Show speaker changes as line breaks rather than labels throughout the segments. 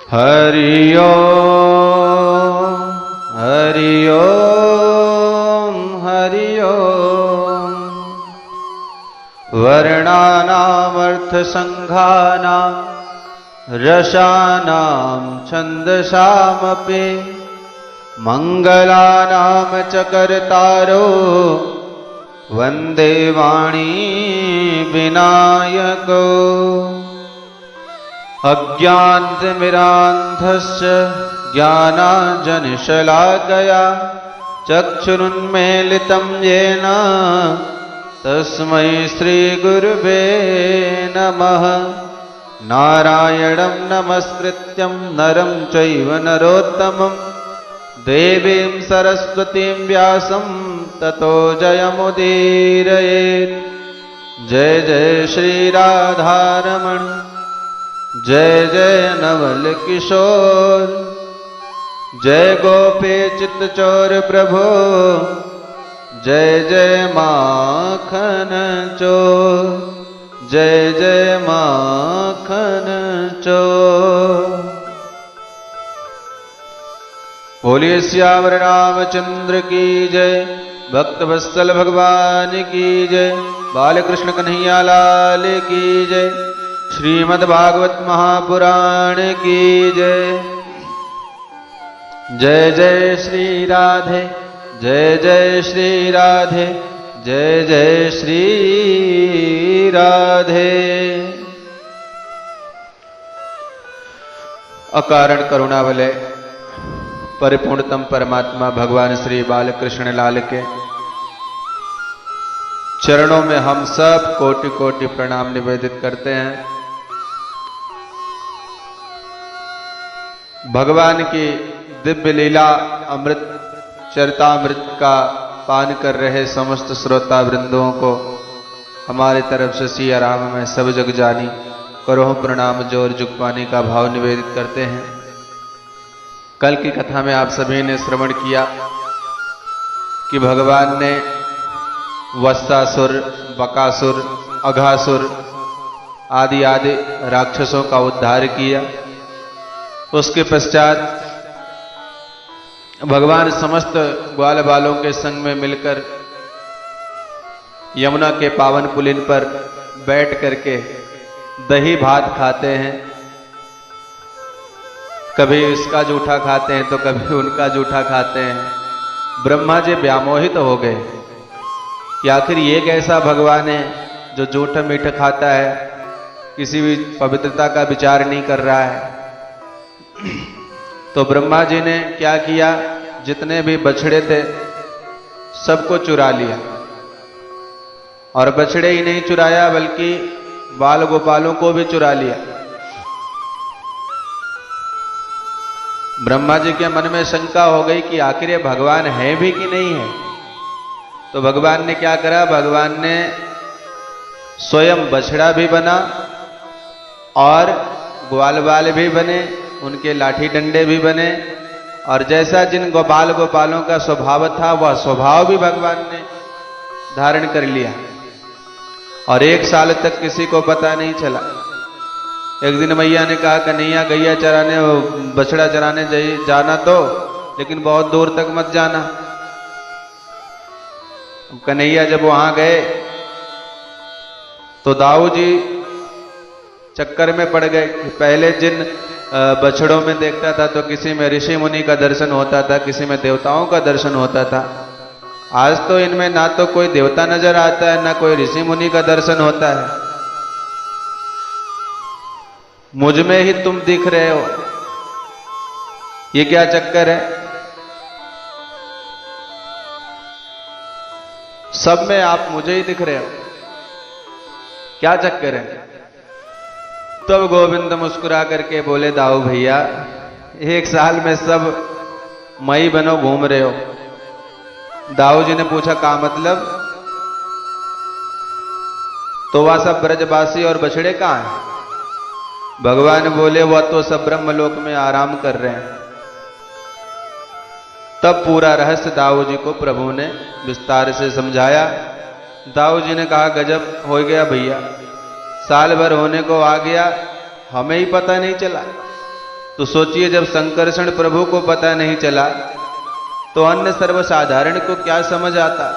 हरि ओम हरि ओम हरि ओम। वर्णानामर्थसंघानां रसानां छन्दसामपि मंगलानां च कर्तारो वन्दे वाणी विनायको। अज्ञानतिमिरान्धस्य ज्ञानाञ्जनशलाकया चक्षुरुन्मीलितं येन तस्मै श्रीगुरुवे नमः। नारायणं नमस्कृत्यं नरं चैव नरोत्तमं देवीं सरस्वतीं व्यासं ततो जयमुदीरयेत्। जय जय श्री राधारमण जय जय नवल किशोर जय गोपी चित्तचोर प्रभु जय जय माखन चोर जय जय माखन चोर। बोलिए सियावर रामचंद्र की जय, भक्त वत्सल भगवान की जय, बालकृष्ण कन्हैया लाल की जय, श्रीमद् भागवत महापुराण की जय। जय जय श्री राधे जय जय श्री राधे जय जय श्री राधे। अकारण करुणावलय परिपूर्णतम परमात्मा भगवान श्री बालकृष्ण लाल के चरणों में हम सब कोटि कोटि प्रणाम निवेदित करते हैं। भगवान की दिव्य लीला अमृत चरितामृत का पान कर रहे समस्त श्रोता वृंदों को हमारी तरफ से सिया राम में सब जग जानी करो प्रणाम जोर जुगपानी का भाव निवेदित करते हैं। कल की कथा में आप सभी ने श्रवण किया कि भगवान ने वत्सासुर, बकासुर, अघासुर आदि आदि राक्षसों का उद्धार किया। उसके पश्चात भगवान समस्त ग्वाल बालों के संग में मिलकर यमुना के पावन पुलिन पर बैठ करके दही भात खाते हैं। कभी इसका जूठा खाते हैं तो कभी उनका जूठा खाते हैं। ब्रह्मा जी व्यामोहित हो गए कि आखिर ये कैसा भगवान है जो जूठा मीठा खाता है, किसी भी पवित्रता का विचार नहीं कर रहा है। तो ब्रह्मा जी ने क्या किया, जितने भी बछड़े थे सबको चुरा लिया, और बछड़े ही नहीं चुराया बल्कि बाल गोपालों को भी चुरा लिया। ब्रह्मा जी के मन में शंका हो गई कि आखिर ये भगवान है भी कि नहीं है। तो भगवान ने क्या करा, भगवान ने स्वयं बछड़ा भी बना और ग्वाल बाल भी बने, उनके लाठी डंडे भी बने, और जैसा जिन गोपाल गोपालों का स्वभाव था वह स्वभाव भी भगवान ने धारण कर लिया। और 1 साल तक किसी को पता नहीं चला। एक दिन मैया ने कहा कन्हैया गैया चराने बछड़ा चराने जाना तो, लेकिन बहुत दूर तक मत जाना। कन्हैया जब वहां गए तो दाऊ जी चक्कर में पड़ गए। पहले जिन बछड़ों में देखता था तो किसी में ऋषि मुनि का दर्शन होता था, किसी में देवताओं का दर्शन होता था। आज तो इनमें ना तो कोई देवता नजर आता है ना कोई ऋषि मुनि का दर्शन होता है। मुझ में ही तुम दिख रहे हो, ये क्या चक्कर है? सब में आप मुझे ही दिख रहे हो, क्या चक्कर है? तब गोविंद मुस्कुरा करके बोले दाऊ भैया 1 साल में सब मई बनो घूम रहे हो। दाऊ जी ने पूछा का मतलब? तो वह सब ब्रजवासी और बछड़े कहां हैं? भगवान बोले वह तो सब ब्रह्मलोक में आराम कर रहे हैं। तब पूरा रहस्य दाऊ जी को प्रभु ने विस्तार से समझाया। दाऊ जी ने कहा गजब हो गया भैया, साल भर होने को आ गया, हमें ही पता नहीं चला। तो सोचिए जब संकर्षण प्रभु को पता नहीं चला तो अन्य सर्वसाधारण को क्या समझ आता।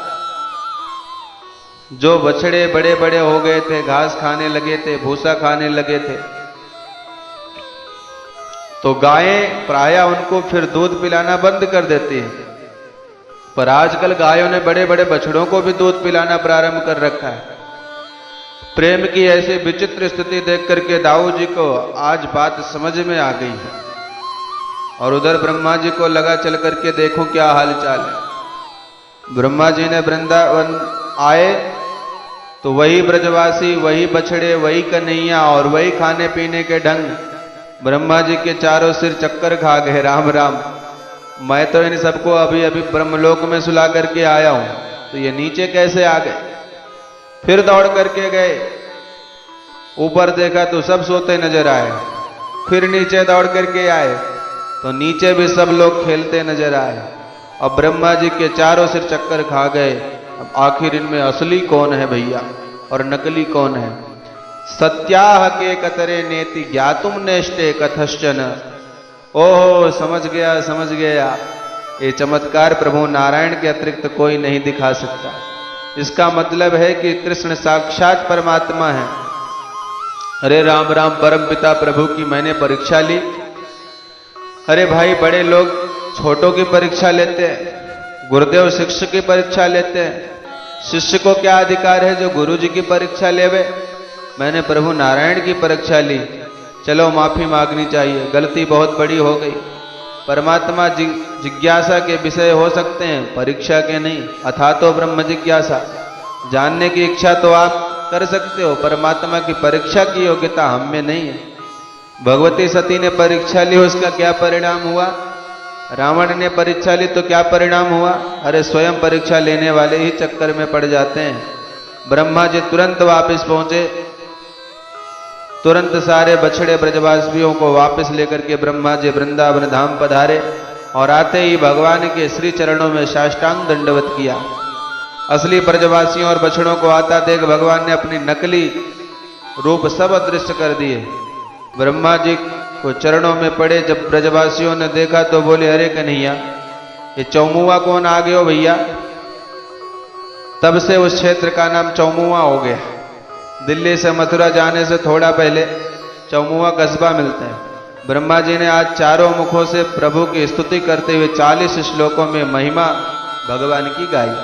जो बछड़े बड़े बड़े हो गए थे, घास खाने लगे थे, भूसा खाने लगे थे, तो गायें प्रायः उनको फिर दूध पिलाना बंद कर देती हैं। पर आजकल गायों ने बड़े बड़े बछड़ों को भी दूध पिलाना प्रारंभ कर रखा है। प्रेम की ऐसी विचित्र स्थिति देख करके दाऊ जी को आज बात समझ में आ गई है। और उधर ब्रह्मा जी को लगा चल करके देखो क्या हाल चाल है। ब्रह्मा जी ने वृंदावन आए तो वही ब्रजवासी, वही बछड़े, वही कन्हैया और वही खाने पीने के ढंग। ब्रह्मा जी के चारों सिर चक्कर खा गए। राम राम, मैं तो इन सबको अभी अभी ब्रह्मलोक में सुला करके आया हूं, तो ये नीचे कैसे आ गए। फिर दौड़ करके गए, ऊपर देखा तो सब सोते नजर आए। फिर नीचे दौड़ करके आए तो नीचे भी सब लोग खेलते नजर आए। अब ब्रह्मा जी के चारों सिर चक्कर खा गए। अब आखिर इनमें असली कौन है भैया और नकली कौन है। सत्याह के कतरे नेति ज्ञातुम नेष्टे कथश्चन। ओह, समझ गया समझ गया, ये चमत्कार प्रभु नारायण के अतिरिक्त कोई नहीं दिखा सकता। इसका मतलब है कि कृष्ण साक्षात परमात्मा है। अरे राम राम, परम पिता प्रभु की मैंने परीक्षा ली। अरे भाई, बड़े लोग छोटों की परीक्षा लेते हैं, गुरुदेव शिष्य की परीक्षा लेते हैं। शिष्य को क्या अधिकार है जो गुरु जी की परीक्षा लेवे। मैंने प्रभु नारायण की परीक्षा ली, चलो माफी मांगनी चाहिए, गलती बहुत बड़ी हो गई। परमात्मा जिज्ञासा के विषय हो सकते हैं, परीक्षा के नहीं। अथा तो ब्रह्म जिज्ञासा, जानने की इच्छा तो आप कर सकते हो, परमात्मा की परीक्षा की योग्यता हम में नहीं है। भगवती सती ने परीक्षा ली, उसका क्या परिणाम हुआ। रावण ने परीक्षा ली तो क्या परिणाम हुआ। अरे स्वयं परीक्षा लेने वाले ही चक्कर में पड़ जाते हैं। ब्रह्मा जी तुरंत वापस पहुंचे, तुरंत सारे बछड़े ब्रजवासियों को वापस लेकर के ब्रह्मा जी वृंदावन धाम पधारे और आते ही भगवान के श्री चरणों में साष्टांग दंडवत किया। असली ब्रजवासियों और बछड़ों को आता देख भगवान ने अपनी नकली रूप सब अदृश्य कर दिए। ब्रह्मा जी को चरणों में पड़े। जब ब्रजवासियों ने देखा तो बोले, अरे कन्हैया, ये चौमुआ कौन आ गए हो भैया। तब से उस क्षेत्र का नाम चौमुआ हो गया। दिल्ली से मथुरा जाने से थोड़ा पहले चौमुआ कस्बा मिलता है। ब्रह्मा जी ने आज चारों मुखों से प्रभु की स्तुति करते हुए 40 श्लोकों में महिमा भगवान की गाई।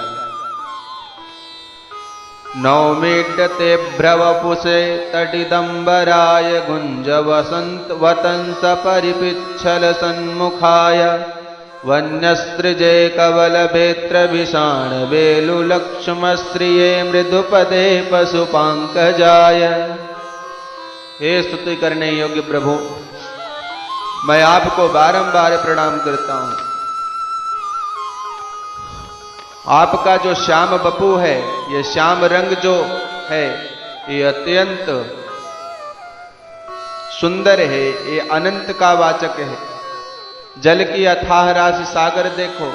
नौमीड्यते भ्रवपुषे तटिदंबराय गुंज वसंत वतंस परिपिच्छल सन्मुखाय वन्यस्त्रिजे कवल भेत्र विषाण वेलु लक्ष्म श्रिये मृदुपदे पशुपांकजाय। हे स्तुति करने योग्य प्रभु, मैं आपको बारंबार प्रणाम करता हूं। आपका जो श्याम बपू है, ये श्याम रंग जो है, ये अत्यंत सुंदर है, ये अनंत का वाचक है। जल की अथाह राशि सागर देखो,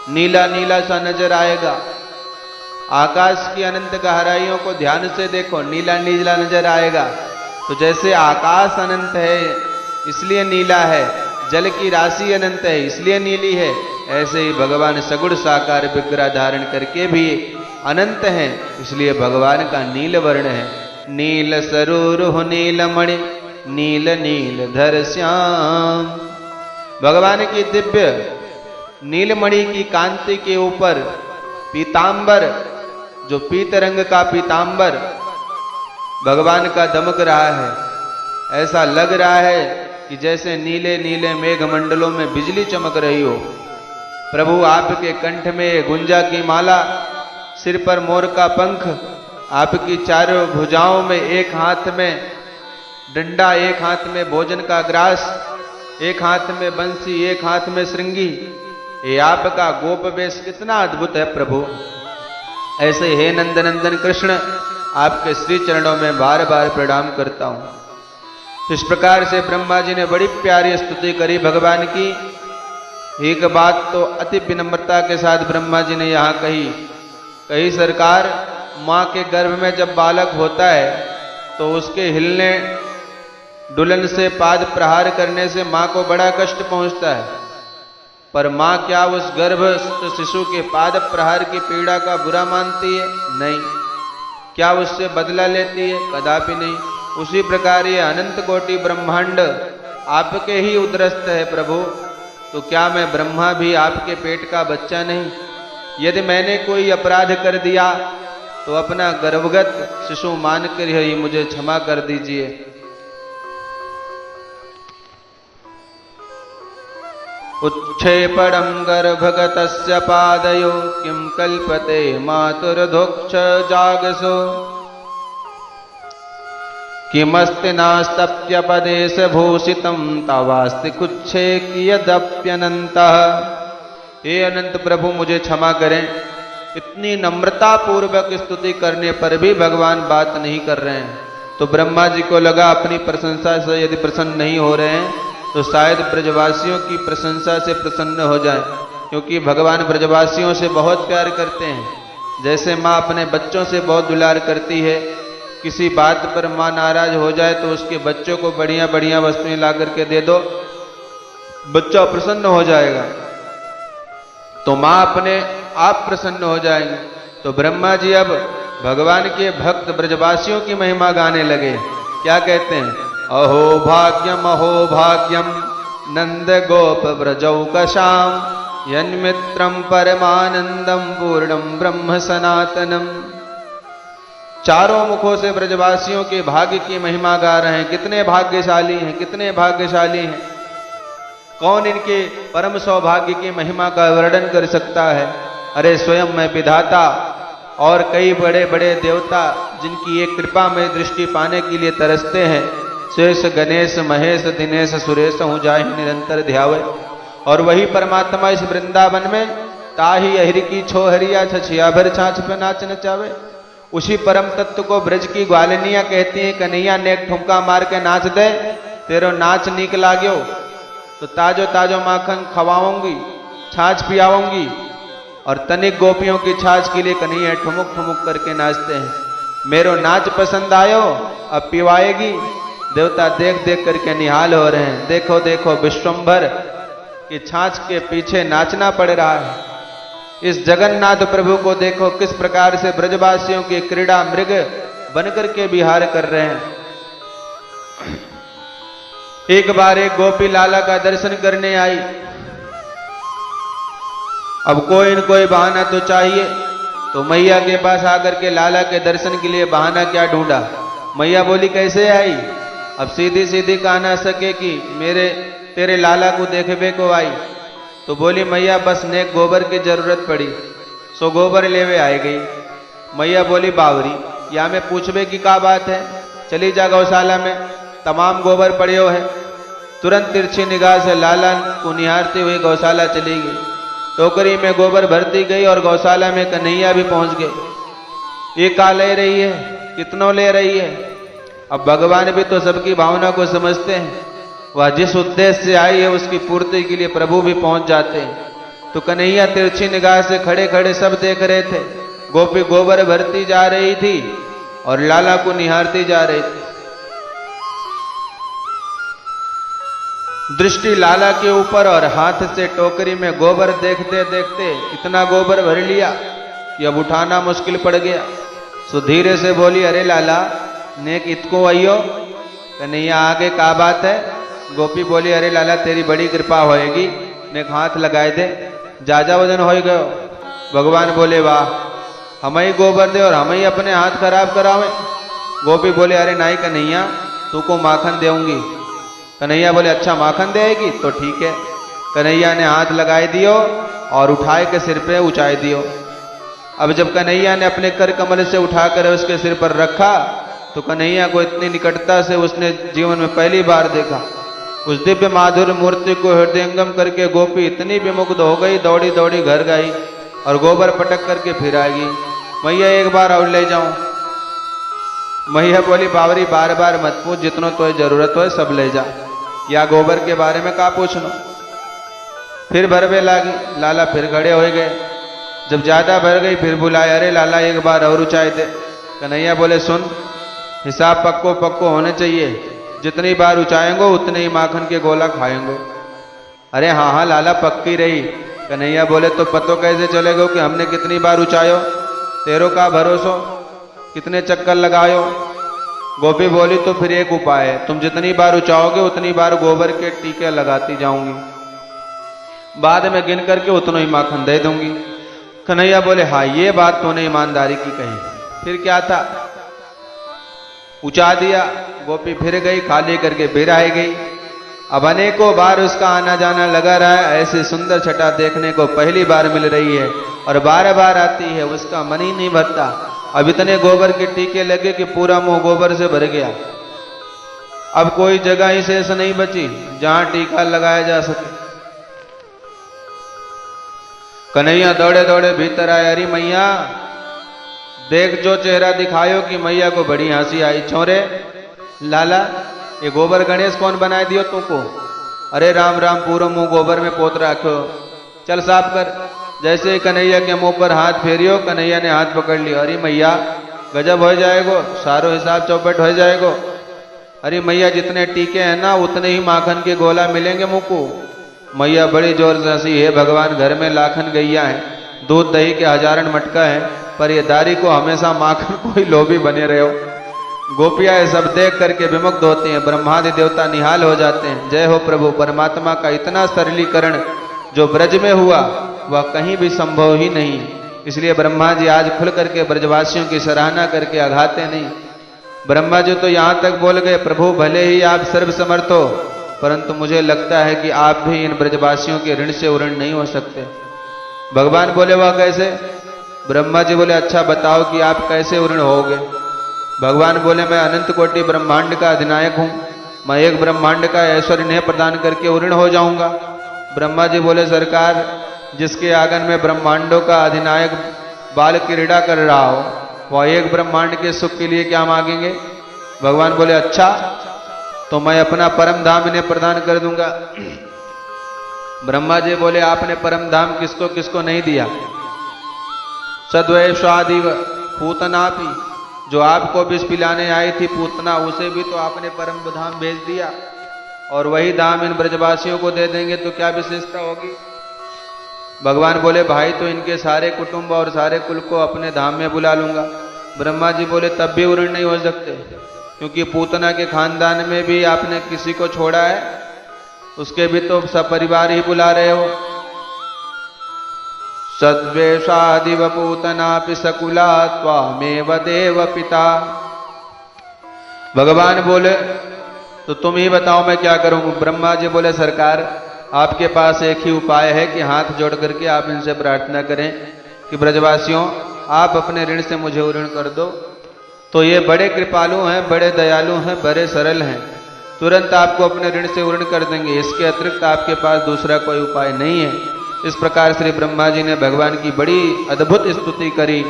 नीला नीला सा नजर आएगा। आकाश की अनंत गहराइयों को ध्यान से देखो, नीला नीला नजर आएगा। तो जैसे आकाश अनंत है इसलिए नीला है, जल की राशि अनंत है इसलिए नीली है, ऐसे ही भगवान सगुण साकार विग्रह धारण करके भी अनंत हैं, इसलिए भगवान का नील वर्ण है। नील सरूरुह नीलमणि नील नील धर श्याम। भगवान की दिव्य नीलमणि की कांति के ऊपर पीतांबर, जो पीत रंग का पीतांबर भगवान का दमक रहा है। ऐसा लग रहा है कि जैसे नीले नीले मेघमंडलों में बिजली चमक रही हो। प्रभु आपके कंठ में गुंजा की माला, सिर पर मोर का पंख, आपकी चारों भुजाओं में एक हाथ में डंडा, एक हाथ में भोजन का ग्रास, एक हाथ में बंसी, एक हाथ में श्रृंगी। ये आपका गोप वेश कितना अद्भुत है प्रभु। ऐसे हे नंदनंदन कृष्ण, आपके श्री चरणों में बार बार प्रणाम करता हूं। इस प्रकार से ब्रह्मा जी ने बड़ी प्यारी स्तुति करी भगवान की। एक बात तो अति विनम्रता के साथ ब्रह्मा जी ने यहां कही सरकार, मां के गर्भ में जब बालक होता है तो उसके हिलने डुलन से पाद प्रहार करने से मां को बड़ा कष्ट पहुंचता है, पर मां क्या उस गर्भस्थ शिशु के पाद प्रहार की पीड़ा का बुरा मानती है? नहीं। क्या उससे बदला लेती है? कदापि नहीं। उसी प्रकार ये अनंत कोटि ब्रह्मांड आपके ही उदरस्थ है प्रभु, तो क्या मैं ब्रह्मा भी आपके पेट का बच्चा नहीं? यदि मैंने कोई अपराध कर दिया तो अपना गर्भगत शिशु मानकर ही मुझे क्षमा कर दीजिए। उच्छेपणं गर्भगतस्य पादयो किं कल्पते मातुर्दुःख जागसो किमस्ति नास्तप्यपदेशभूषितं तवास्ति कुच्छे कियदप्यनन्तः। हे अनंत प्रभु मुझे क्षमा करें। इतनी नम्रता पूर्वक स्तुति करने पर भी भगवान बात नहीं कर रहे हैं। तो ब्रह्मा जी को लगा अपनी प्रशंसा से यदि प्रसन्न नहीं हो रहे हैं तो शायद ब्रजवासियों की प्रशंसा से प्रसन्न हो जाए, क्योंकि भगवान ब्रजवासियों से बहुत प्यार करते हैं। जैसे माँ अपने बच्चों से बहुत दुलार करती है, किसी बात पर माँ नाराज हो जाए तो उसके बच्चों को बढ़िया बढ़िया वस्तुएं ला करके दे दो, बच्चा प्रसन्न हो जाएगा, तो माँ अपने आप प्रसन्न हो जाएंगे। तो ब्रह्मा जी अब भगवान के भक्त ब्रजवासियों की महिमा गाने लगे। क्या कहते हैं? अहो भाग्यम नंद गोप ब्रजौकशाम यन्मित्रम परमानंदम पूर्णम ब्रह्म सनातनम। चारों मुखों से ब्रजवासियों के भाग्य की महिमा गा रहे हैं। कितने भाग्यशाली हैं, कितने भाग्यशाली हैं। कौन इनके परम सौभाग्य की महिमा का वर्णन कर सकता है? अरे स्वयं मैं विधाता और कई बड़े बड़े देवता जिनकी एक कृपा में दृष्टि पाने के लिए तरसते हैं, शेष गणेश महेश दिनेश सुरेश हूँ जाहि निरंतर ध्यावे। और वही परमात्मा इस वृंदावन में ताही अहिर की छोहरिया छछिया भर छाछ पे नाच नचावे। उसी परम तत्व को ब्रज की ग्वालिनियां कहती हैं, कन्हैया ने एक ठुमका मार के नाच दे, तेरो नाच नीक लाग्यो तो ताजो ताजो माखन खवाऊंगी, छाछ पियाऊंगी। और तनिक गोपियों की छाछ के लिए कन्हैया ठुमुक ठुमुक करके नाचते हैं। मेरो नाच पसंद आयो अब पिवाएगी। देवता देख देख करके निहाल हो रहे हैं। देखो देखो विश्वंभर की छाछ के पीछे नाचना पड़ रहा है। इस जगन्नाथ प्रभु को देखो किस प्रकार से ब्रजवासियों के क्रीड़ा मृग बनकर के विहार कर रहे हैं। एक बार एक गोपी लाला का दर्शन करने आई। अब कोई न कोई बहाना तो चाहिए, तो मैया के पास आकर के लाला के दर्शन के लिए बहाना क्या ढूंढा। मैया बोली कैसे आई? अब सीधी सीधी कह ना सके कि तेरे लाला को देखबे को आई। तो बोली मैया बस नेक गोबर की जरूरत पड़ी, सो गोबर लेवे आए गई। मैया बोली बावरी या में पूछबे की का बात है, चली जा गौशाला में, तमाम गोबर पड़े है। तुरंत तिरछी निगाह से लाला को निहारती हुई गौशाला चली गई। टोकरी में गोबर भरती गई और गौशाला में कन्हैया भी पहुंच गए। ये का ले रही है, कितनों ले रही है? अब भगवान भी तो सबकी भावना को समझते हैं। वह जिस उद्देश्य से आई है उसकी पूर्ति के लिए प्रभु भी पहुंच जाते हैं। तो कन्हैया तिरछी निगाह से खड़े खड़े सब देख रहे थे। गोपी गोबर भरती जा रही थी और लाला को निहारती जा रही थी। दृष्टि लाला के ऊपर और हाथ से टोकरी में गोबर देखते देखते इतना गोबर भर लिया कि अब उठाना मुश्किल पड़ गया। सो धीरे से बोली अरे लाला नेक इतको आइयो। कन्हैया आगे का बात है? गोपी बोली अरे लाला तेरी बड़ी कृपा होएगी, नेक हाथ लगाए दे, जाजा वजन हो गयो। भगवान बोले वाह, हम ही गोबर दे और हम ही अपने हाथ खराब करावे। गोपी बोले अरे नहीं कन्हैया तू को माखन देऊंगी। कन्हैया बोले अच्छा माखन देगी तो ठीक है। कन्हैया ने हाथ लगाए दियो और उठाए के सिर पे ऊंचाई दियो। अब जब कन्हैया ने अपने कर कमल से उठाकर उसके सिर पर रखा तो कन्हैया को इतनी निकटता से उसने जीवन में पहली बार देखा। उस दिव्य माधुर मूर्ति को हृदयंगम करके गोपी इतनी विमुग्ध हो गई, दौड़ी दौड़ी घर गई और गोबर पटक करके फिर आएगी। मैया एक बार और ले जाऊं। मैया बोली बावरी बार बार मत पूछ, जितनो तो जरूरत हो सब ले जा, या गोबर के बारे में का पूछना। फिर भरवे लागी। लाला फिर खड़े हो गए। जब ज्यादा भर गई फिर बुलाए अरे लाला एक बार और ऊंचाई दे। कन्हैया बोले सुन हिसाब पक्को पक्को होने चाहिए, जितनी बार उचाएंगे उतने ही माखन के गोला खाएंगे। अरे हाँ हाँ लाला पक्की रही। कन्हैया बोले तो पतो कैसे चलेगा कि हमने कितनी बार उचायो, तेरो का भरोसो, कितने चक्कर लगायो। गोपी बोली तो फिर एक उपाय है, तुम जितनी बार उचाओगे उतनी बार गोबर के टीके लगाती जाऊंगी, बाद में गिन करके उतना ही माखन दे दूंगी। कन्हैया बोले हाँ ये बात तूने ईमानदारी की कही। फिर क्या था, उचा दिया, गोपी फिर गई, खाली करके फिर आई गई। अब अनेकों बार उसका आना जाना लगा रहा है। ऐसी सुंदर छटा देखने को पहली बार मिल रही है और बार बार आती है, उसका मन ही नहीं भरता। अब इतने गोबर के टीके लगे कि पूरा मुंह गोबर से भर गया। अब कोई जगह ही शेष नहीं बची जहां टीका लगाया जा सके। कन्हैया दौड़े दौड़े भीतर आए। अरे मैया देख जो चेहरा दिखायो कि मैया को बड़ी हंसी आई। छोरे लाला ये गोबर गणेश कौन बनाए दियो तुमको? अरे राम राम पूरा मुंह गोबर में पोत रखो, चल साफ कर। जैसे ही कन्हैया के मुंह पर हाथ फेरियो, कन्हैया ने हाथ पकड़ लिया। अरे मैया गजब हो जाएगो, सारो हिसाब चौपट हो जाएगो। अरे मैया जितने टीके हैं ना उतने ही माखन के गोला मिलेंगे मुंह को। मैया बड़ी जोर से हंसी। हे भगवान घर में लाखन गैया है, दूध दही के हजारन मटका है, पर ये दारी को हमेशा माखन को ही लोभी बने रहे हो। गोपियां ये सब देख करके विमुग्ध होती हैं, ब्रह्मादि देवता निहाल हो जाते हैं। जय हो प्रभु, परमात्मा का इतना सरलीकरण जो ब्रज में हुआ वह कहीं भी संभव ही नहीं। इसलिए ब्रह्मा जी आज खुल करके ब्रजवासियों की सराहना करके आघाते नहीं। ब्रह्मा जी तो यहां तक बोल गए, प्रभु भले ही आप सर्वसमर्थ हो, परंतु मुझे लगता है कि आप भी इन ब्रजवासियों के ऋण से उऋण नहीं हो सकते। भगवान बोले वह कैसे? ब्रह्मा जी बोले अच्छा बताओ कि आप कैसे उऋण होगे? भगवान बोले मैं अनंत कोटि ब्रह्मांड का अधिनायक हूं, मैं एक ब्रह्मांड का ऐश्वर्य इन्हें प्रदान करके उऋण हो जाऊंगा। ब्रह्मा जी बोले सरकार जिसके आंगन में ब्रह्मांडों का अधिनायक बाल क्रीड़ा कर रहा हो वह एक ब्रह्मांड के सुख के लिए क्या मांगेंगे? भगवान बोले अच्छा तो मैं अपना परम धाम इन्हें प्रदान कर दूंगा। ब्रह्मा जी बोले आपने परम धाम किसको किसको नहीं दिया? सद्वैषादिव पूतनापि, जो आपको विष पिलाने आई थी पूतना, उसे भी तो आपने परम धाम भेज दिया, और वही धाम इन ब्रजवासियों को दे देंगे तो क्या विशेषता होगी? भगवान बोले भाई तो इनके सारे कुटुंब और सारे कुल को अपने धाम में बुला लूंगा। ब्रह्मा जी बोले तब भी उऋण नहीं हो सकते, क्योंकि पूतना के खानदान में भी आपने किसी को छोड़ा है, उसके भी तो सपरिवार ही बुला रहे हो। सद्वेषादिव पूतनापि सकुला त्वामेव देव पिता। भगवान बोले तो तुम ही बताओ मैं क्या करूं? ब्रह्मा जी बोले सरकार आपके पास एक ही उपाय है कि हाथ जोड़ करके आप इनसे प्रार्थना करें कि ब्रजवासियों आप अपने ऋण से मुझे उऋण कर दो। तो ये बड़े कृपालु हैं, बड़े दयालु हैं, बड़े सरल हैं, तुरंत आपको अपने ऋण से उऋण कर देंगे। इसके अतिरिक्त आपके पास दूसरा कोई उपाय नहीं है। इस प्रकार श्री ब्रह्मा जी ने भगवान की बड़ी अद्भुत स्तुति करी,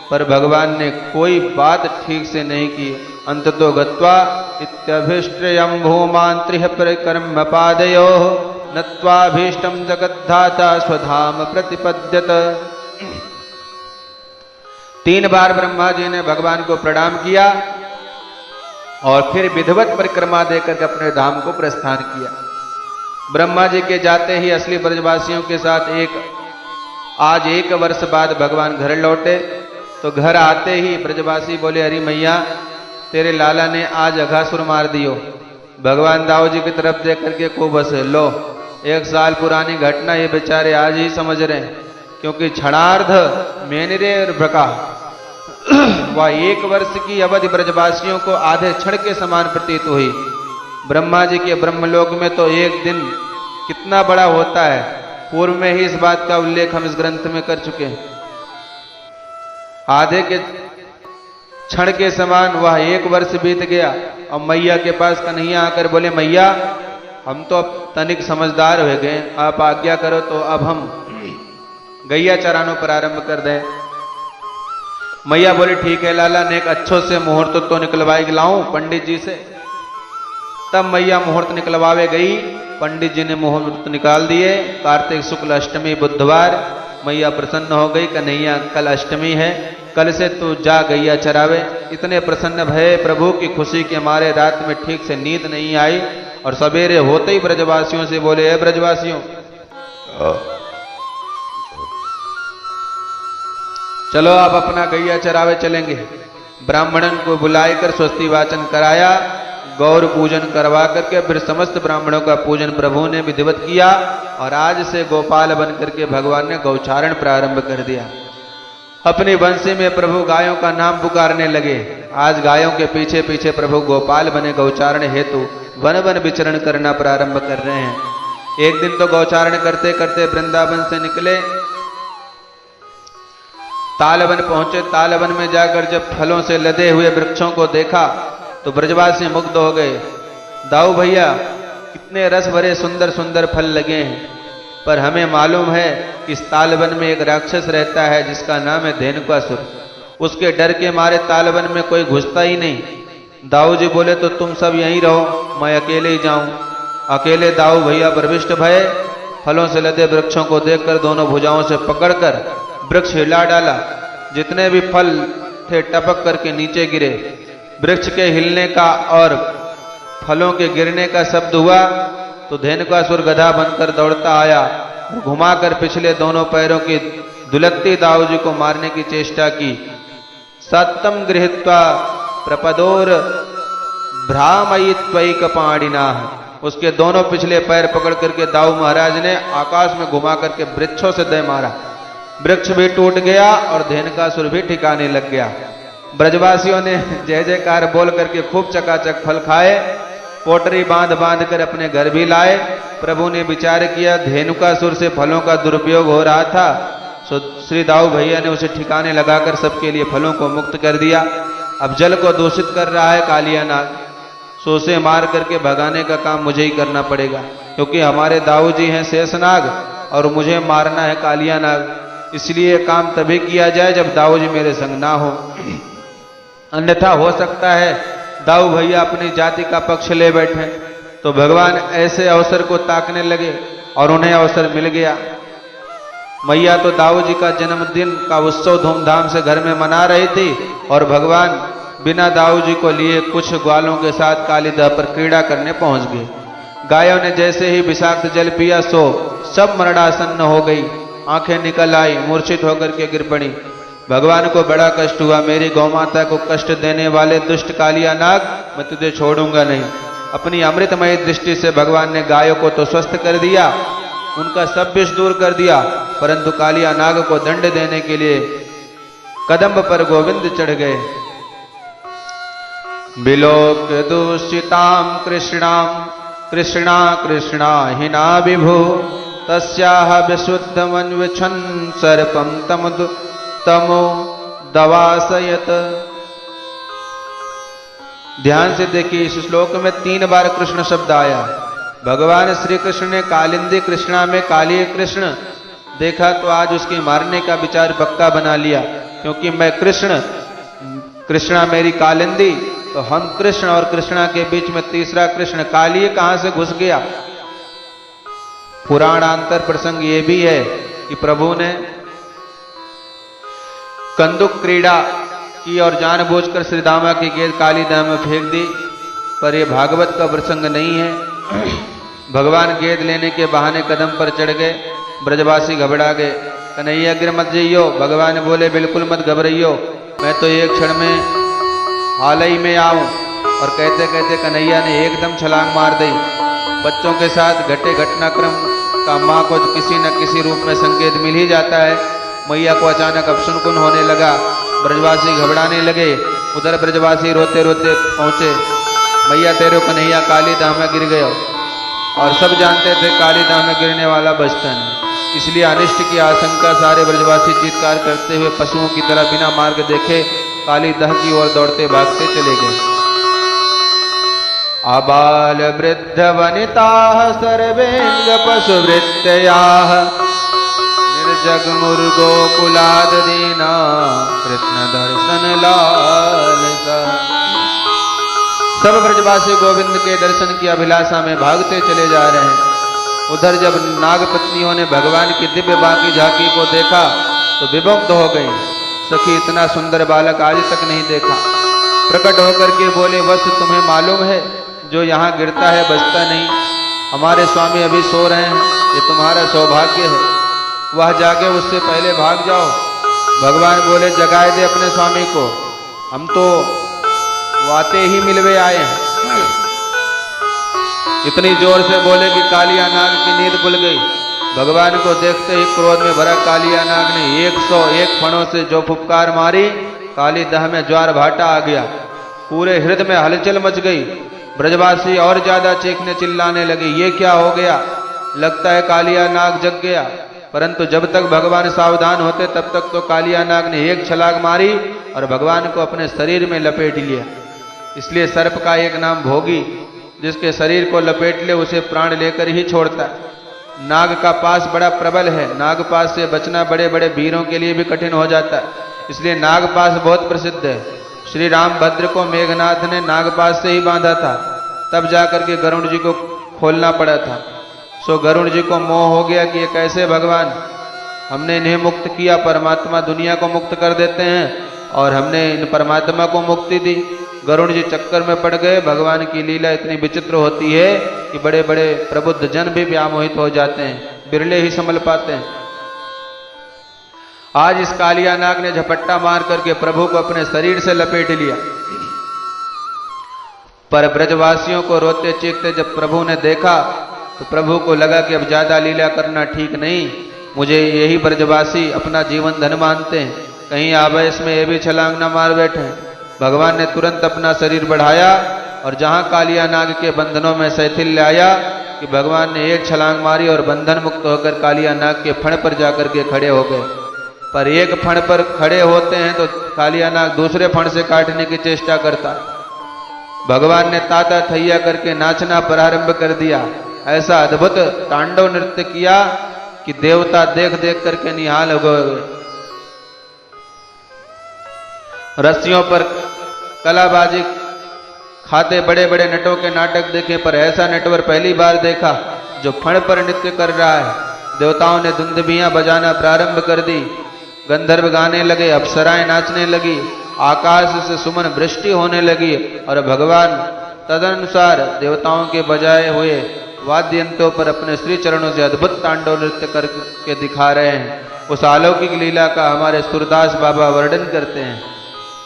पर भगवान ने कोई बात ठीक से नहीं की। अंततो गत्वा इत्यभिष्टयं भूमांत्रिह परिकर्म पादयो नत्वाभीष्टं जगद्धाता स्वधाम प्रतिपद्यत। 3 बार ब्रह्मा जी ने भगवान को प्रणाम किया और फिर विधिवत परिक्रमा देकर अपने धाम को प्रस्थान किया। ब्रह्मा जी के जाते ही असली ब्रजवासियों के साथ आज 1 वर्ष बाद भगवान घर लौटे। तो घर आते ही ब्रजवासी बोले अरे मैया तेरे लाला ने आज अघासुर मार दियो। भगवान दाऊ जी की तरफ देख करके खूब हंसे। लो 1 साल पुरानी घटना ये बेचारे आज ही समझ रहे हैं, क्योंकि क्षणार्ध मेनरे भ्रका वह 1 वर्ष की अवधि ब्रजवासियों को आधे क्षण के समान प्रतीत हुई। ब्रह्मा जी के ब्रह्मलोक में तो 1 दिन कितना बड़ा होता है, पूर्व में ही इस बात का उल्लेख हम इस ग्रंथ में कर चुके हैं। आधे के क्षण के समान वह 1 वर्ष बीत गया। और मैया के पास कन्हैया आकर बोले मैया हम तो अब तनिक समझदार हो गए, आप आज्ञा करो तो अब हम गैया चराना प्रारंभ कर दें। मैया बोले ठीक है लाला, ने एक अच्छो से मुहूर्त तो निकलवाई लाऊं पंडित जी से। तब मैया मुहूर्त निकलवावे गई। पंडित जी ने मुहूर्त निकाल दिए। कार्तिक शुक्ल अष्टमी बुधवार। मैया प्रसन्न हो गई, कन्हैया कल अष्टमी है, कल से तू जा गैया चरावे। इतने प्रसन्न भये प्रभु की खुशी के मारे रात में ठीक से नींद नहीं आई और सवेरे होते ही ब्रजवासियों से बोले, हे ब्रजवासियों, चलो आप अपना गैया चरावे चलेंगे। ब्राह्मणन को बुलाकर स्वस्ति वाचन कराया, गौर पूजन करवा करके फिर समस्त ब्राह्मणों का पूजन प्रभु ने विधिवत किया और आज से गोपाल बन करके भगवान ने गौचारण प्रारंभ कर दिया। अपनी बंसी में प्रभु गायों का नाम पुकारने लगे। आज गायों के पीछे पीछे प्रभु गोपाल बने गौचारण हेतु वन वन विचरण करना प्रारंभ कर रहे हैं। एक दिन तो गौचारण करते करते वृंदावन से निकले, तालवन पहुंचे। तालवन में जाकर जब फलों से लदे हुए वृक्षों को देखा तो ब्रजवासी मुग्ध हो गए। दाऊ भैया, कितने रस भरे सुंदर सुंदर फल लगे हैं, पर हमें मालूम है कि इस तालवन में एक राक्षस रहता है जिसका नाम है धेनुकासुर। उसके डर के मारे तालवन में कोई घुसता ही नहीं। दाऊ जी बोले, तो तुम सब यहीं रहो, मैं अकेले ही जाऊं। अकेले दाऊ भैया प्रविष्ट भये। फलों से लदे वृक्षों को देखकर दोनों भुजाओं से पकड़कर वृक्ष हिला डाला। जितने भी फल थे टपक करके नीचे गिरे। वृक्ष के हिलने का और फलों के गिरने का शब्द हुआ तो धेनुकासुर गधा बनकर दौड़ता आया और घुमाकर पिछले दोनों पैरों की दुलत्ती दाऊ जी को मारने की चेष्टा की। सत्तम गृहीत्वा प्रपदोर भ्रामयित्वैक पाणिना, उसके दोनों पिछले पैर पकड़ करके दाऊ महाराज ने आकाश में घुमा करके वृक्षों से दे मारा। वृक्ष भी टूट गया और धेनुकासुर भी ठिकाने लग गया। ब्रजवासियों ने जय जयकार बोल करके खूब चकाचक फल खाए, पोटरी बांध बांध कर अपने घर भी लाए। प्रभु ने विचार किया धेनुकासुर से फलों का दुरुपयोग हो रहा था, सो श्री दाऊ भैया ने उसे ठिकाने लगाकर सबके लिए फलों को मुक्त कर दिया। अब जल को दूषित कर रहा है कालिया नाग, सो उसे मार करके भगाने का काम मुझे ही करना पड़ेगा, क्योंकि हमारे दाऊ जी हैं शेषनाग और मुझे मारना है कालिया नाग। इसलिए काम तभी किया जाए जब दाऊ जी मेरे संग ना हो, अन्यथा हो सकता है दाऊ भैया अपनी जाति का पक्ष ले बैठे। तो भगवान ऐसे अवसर को ताकने लगे और उन्हें अवसर मिल गया। मैया तो दाऊ जी का जन्मदिन का उत्सव धूमधाम से घर में मना रही थी और भगवान बिना दाऊ जी को लिए कुछ ग्वालों के साथ कालीदह पर क्रीड़ा करने पहुंच गए। गायों ने जैसे ही विषाक्त जल पिया सो सब मरणासन्न हो गई, आंखें निकल आई, मूर्छित होकर के गिर पड़ी। भगवान को बड़ा कष्ट हुआ, मेरी गौमाता को कष्ट देने वाले दुष्ट कालिया नाग, मैं तुझे छोड़ूंगा नहीं। अपनी अमृतमयी दृष्टि से भगवान ने गायों को तो स्वस्थ कर दिया, उनका सब विष दूर कर दिया, परंतु कालिया नाग को दंड देने के लिए कदम्ब पर गोविंद चढ़ गए। बिलोक्य दूषिताम कृष्णाम कृष्णा कृष्णा हिना विभु तस्याह विशुद्धमन्विच्छन् सर्पं तमो दवासयत। ध्यान से देखिए, इस श्लोक में 3 बार कृष्ण शब्द आया। भगवान श्री कृष्ण ने कालिंदी कृष्णा में काली कृष्ण देखा तो आज उसकी मारने का विचार पक्का बना लिया, क्योंकि मैं कृष्ण, कृष्णा मेरी कालिंदी, तो हम कृष्ण और कृष्णा के बीच में तीसरा कृष्ण काली कहां से घुस गया। पुराणांतर प्रसंग ये भी है कि प्रभु ने कंदुक क्रीड़ा की और जानबूझकर श्री दामा की गेंद कालीदह में फेंक दी, पर यह भागवत का प्रसंग नहीं है। भगवान गेंद लेने के बहाने कदम पर चढ़ गए, ब्रजवासी घबरा गए। कन्हैया गिर मत जाइयो। भगवान बोले, बिल्कुल मत घबराइयो, मैं तो एक क्षण में हाल ही में आऊं। और कहते कहते कन्हैया ने एकदम छलांग मार दी। बच्चों के साथ घटे घटनाक्रम का माँ को किसी न किसी रूप में संकेत मिल ही जाता है। मैया को अचानक अपशुनकुन होने लगा, ब्रजवासी घबराने लगे। उधर ब्रजवासी रोते रोते पहुंचे, मैया तेरे कन्हैया कालीदह में गिर गयो। और सब जानते थे कालीदह में गिरने वाला बचता नहीं, इसलिए अनिष्ट की आशंका सारे ब्रजवासी चीत्कार करते हुए पशुओं की तरह बिना मार्ग देखे कालीदह की ओर दौड़ते भागते चले गए। आबाल वृद्ध वनिता सर्वेंग पशुवृत्तया निर्जग मुर्गो कुलाद दीना कृष्ण दर्शन लालसा। सब ब्रजवासी गोविंद के दर्शन की अभिलाषा में भागते चले जा रहे हैं। उधर जब नाग पत्नियों ने भगवान की दिव्य बाकी झांकी को देखा तो विमुग्ध हो गई। सखी इतना सुंदर बालक आज तक नहीं देखा। प्रकट होकर के बोले, वत्स तुम्हें मालूम है जो यहाँ गिरता है बचता नहीं। हमारे स्वामी अभी सो रहे हैं, ये तुम्हारा सौभाग्य है, वह जागे उससे पहले भाग जाओ। भगवान बोले, जगाए दे अपने स्वामी को, हम तो वाते ही मिलवे आए हैं। इतनी जोर से बोले कि कालिया नाग की नींद खुल गई। भगवान को देखते ही क्रोध में भरा कालिया नाग ने 101 फणों से जो फुफकार मारी, काली दह में ज्वार भाटा आ गया। पूरे हृदय में हलचल मच गई। ब्रजवासी और ज्यादा चीखने चिल्लाने लगे, ये क्या हो गया, लगता है कालिया नाग जग गया। परंतु जब तक भगवान सावधान होते तब तक तो कालिया नाग ने एक छलांग मारी और भगवान को अपने शरीर में लपेट लिया। इसलिए सर्प का एक नाम भोगी, जिसके शरीर को लपेट ले उसे प्राण लेकर ही छोड़ता है। नाग का पास बड़ा प्रबल है, नाग पास से बचना बड़े बड़े वीरों के लिए भी कठिन हो जाता है, इसलिए नाग पास बहुत प्रसिद्ध है। श्री रामभद्र को मेघनाथ ने नाग पास से ही बांधा था, तब जाकर के गरुड़ जी को खोलना पड़ा था। सो गरुड़ जी को मोह हो गया कि ये कैसे भगवान, हमने इन्हें मुक्त किया, परमात्मा दुनिया को मुक्त कर देते हैं और हमने इन परमात्मा को मुक्ति दी। गरुड़ जी चक्कर में पड़ गए। भगवान की लीला इतनी विचित्र होती है कि बड़े बड़े प्रबुद्ध जन भी व्यामोहित हो जाते हैं, बिरले ही संभल पाते हैं। आज इस कालिया नाग ने झपट्टा मार करके प्रभु को अपने शरीर से लपेट लिया। पर ब्रजवासियों को रोते चीखते जब प्रभु ने देखा तो प्रभु को लगा कि अब ज्यादा लीला करना ठीक नहीं, मुझे यही ब्रजवासी अपना जीवन धन मानते हैं, कहीं आवेश में ये भी छलांग न मार बैठे। भगवान ने तुरंत अपना शरीर बढ़ाया और जहां कालिया नाग के बंधनों में शैथिल्य आया कि भगवान ने एक छलांग मारी और बंधन मुक्त होकर कालिया नाग के फण पर जाकर के खड़े हो गए। पर एक फण पर खड़े होते हैं तो कालिया नाग दूसरे फण से काटने की चेष्टा करता। भगवान ने ताता थैया करके नाचना प्रारंभ कर दिया। ऐसा अद्भुत तांडव नृत्य किया कि देवता देख देख करके निहाल हो गए। रस्सियों पर कलाबाजी खाते बड़े बड़े नटों के नाटक देखे, पर ऐसा नटवर पहली बार देखा जो फण पर नृत्य कर रहा है। देवताओं ने दुंदुभियां बजाना प्रारंभ कर दी, गंधर्व गाने लगे, अप्सराएं नाचने लगी, आकाश से सुमन वृष्टि होने लगी और भगवान तदनुसार देवताओं के बजाए हुए वाद्य यंत्रों पर अपने श्री चरणों से अद्भुत तांडव नृत्य करके दिखा रहे हैं। उस अलौकिक लीला का हमारे सूरदास बाबा वर्णन करते हैं।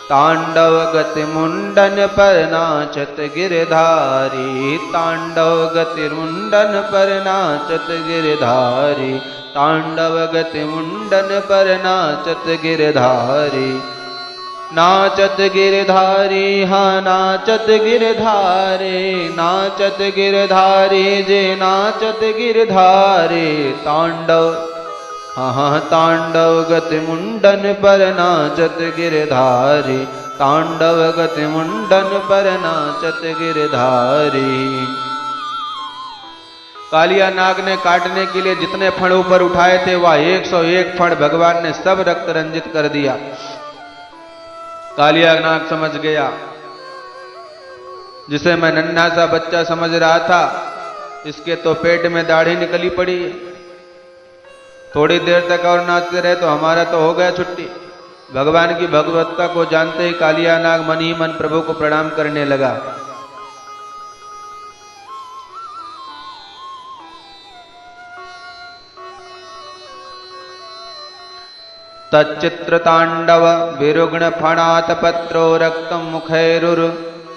तांडव गति मुंडन पर नाचत गिरधारी, तांडव गति मुंडन पर नाचत गिरधारी, तांडव गति मुंडन पर नाचत गिरधारी, नाचत गिरधारी, हाँ नाचत गिरधारी, नाचत गिरधारी जे नाचत गिरधारी, तांडव हाँ तांडव गति मुंडन पर नाचत गिरधारी, तांडव गति मुंडन पर नाचत गिरधारी। कालिया नाग ने काटने के लिए जितने फण ऊपर उठाए थे वह 101 फण भगवान ने सब रक्त रंजित कर दिया। कालिया नाग समझ गया, जिसे मैं नन्हा सा बच्चा समझ रहा था, इसके तो पेट में दाढ़ी निकली पड़ी है। थोड़ी देर तक और नाचते रहे तो हमारा तो हो गया छुट्टी। भगवान की भगवत्ता को जानते ही कालिया नाग मन ही मन प्रभु को प्रणाम करने लगा। तच्चित्र तांडव विरुग्ण फणात पत्रो रक्तम मुखैरुर